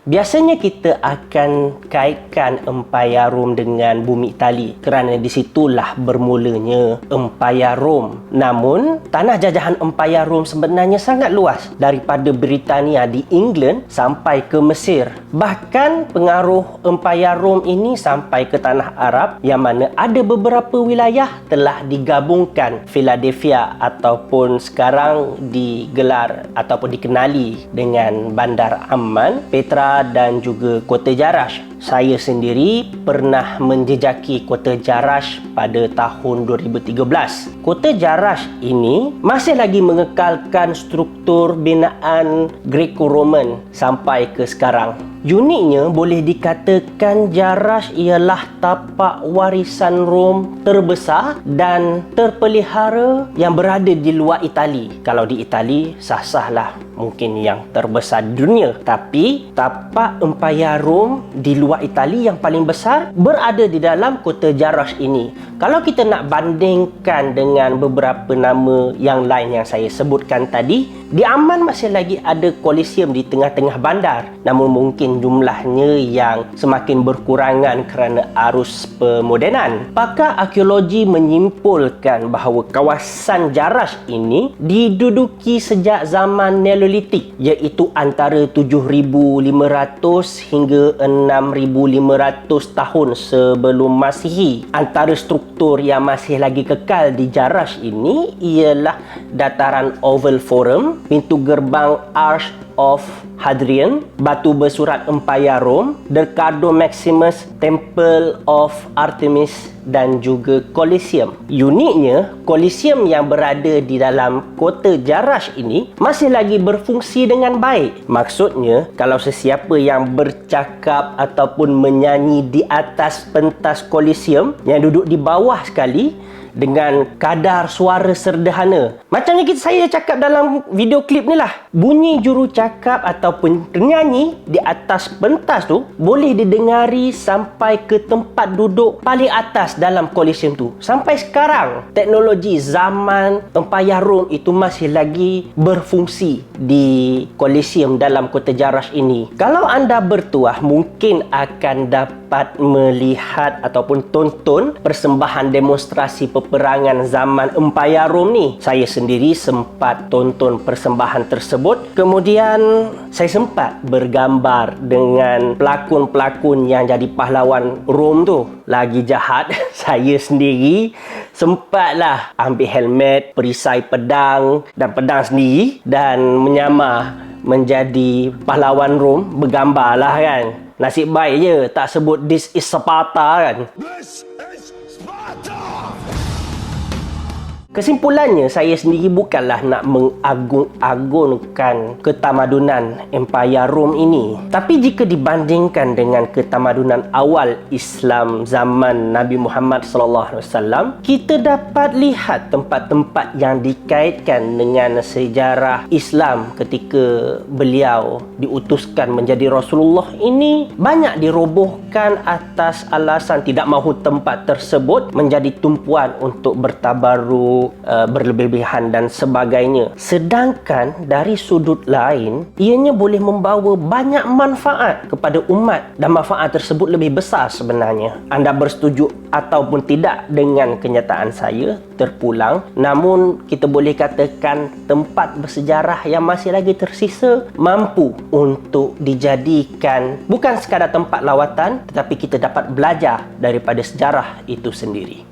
Biasanya kita akan kaitkan Empayar Rom dengan bumi Itali kerana di situlah bermulanya Empayar Rom. Namun, tanah jajahan Empayar Rom sebenarnya sangat luas, daripada Britania di England sampai ke Mesir. Bahkan pengaruh Empayar Rom ini sampai ke tanah Arab, yang mana ada beberapa wilayah telah digabungkan Philadelphia ataupun sekarang digelar ataupun dikenali dengan Bandar Amman, Petra dan juga Kota Jarash. Saya sendiri pernah menjejaki Kota Jarash pada tahun 2013. Kota Jarash ini masih lagi mengekalkan struktur binaan Greco-Roman sampai ke sekarang. Uniknya, boleh dikatakan Jarash ialah tapak warisan Rom terbesar dan terpelihara yang berada di luar Itali. Kalau di Itali, sah-sahlah mungkin yang terbesar di dunia. Tapi, tapak Empayar Rom di luar Itali yang paling besar berada di dalam Kota Jarash ini. Kalau kita nak bandingkan dengan beberapa nama yang lain yang saya sebutkan tadi, di Amman masih lagi ada Colosseum di tengah-tengah bandar. Namun mungkin jumlahnya yang semakin berkurangan kerana arus pemodenan. Pakar arkeologi menyimpulkan bahawa kawasan Jarash ini diduduki sejak zaman Neolitik, iaitu antara 7,500 hingga 6,500 tahun sebelum Masihi. Antara struktur yang masih lagi kekal di Jarash ini ialah dataran Oval Forum, pintu gerbang Arch of Hadrian, batu bersurat Empayar Rom, Mercado Maximus, Temple of Artemis dan juga Colosseum. Uniknya, Colosseum yang berada di dalam kota Jarash ini masih lagi berfungsi dengan baik. Maksudnya, kalau sesiapa yang bercakap ataupun menyanyi di atas pentas Colosseum yang duduk di bawah sekali dengan kadar suara sederhana, macamnya saya cakap dalam video klip ni lah, bunyi juru cakap ataupun penyanyi di atas pentas tu boleh didengari sampai ke tempat duduk paling atas dalam Colosseum tu. Sampai sekarang, teknologi zaman Empayar Rom itu masih lagi berfungsi di Colosseum dalam kota Jarash ini. Kalau anda bertuah, mungkin akan dapat melihat ataupun tonton persembahan demonstrasi peperangan zaman Empayar Rom ni. Saya sendiri sempat tonton persembahan tersebut. Kemudian saya sempat bergambar dengan pelakon-pelakon yang jadi pahlawan Rom tu. Lagi jahat, saya sendiri sempatlah ambil helmet, perisai pedang dan pedang sendiri dan menyamar menjadi pahlawan Rom, bergambar lah kan. Nasib baik je tak sebut "This is Sparta" kan. This is Sparta! Kesimpulannya, saya sendiri bukanlah nak mengagung-agungkan ketamadunan Empayar Rom ini. Tapi jika dibandingkan dengan ketamadunan awal Islam zaman Nabi Muhammad SAW, kita dapat lihat tempat-tempat yang dikaitkan dengan sejarah Islam ketika beliau diutuskan menjadi Rasulullah ini banyak dirobohkan atas alasan tidak mahu tempat tersebut menjadi tumpuan untuk bertabaruk, berlebihan dan sebagainya. Sedangkan dari sudut lain, ianya boleh membawa banyak manfaat kepada umat dan manfaat tersebut lebih besar sebenarnya. Anda bersetuju ataupun tidak dengan kenyataan saya, terpulang. Namun kita boleh katakan tempat bersejarah yang masih lagi tersisa mampu untuk dijadikan bukan sekadar tempat lawatan, tetapi kita dapat belajar daripada sejarah itu sendiri.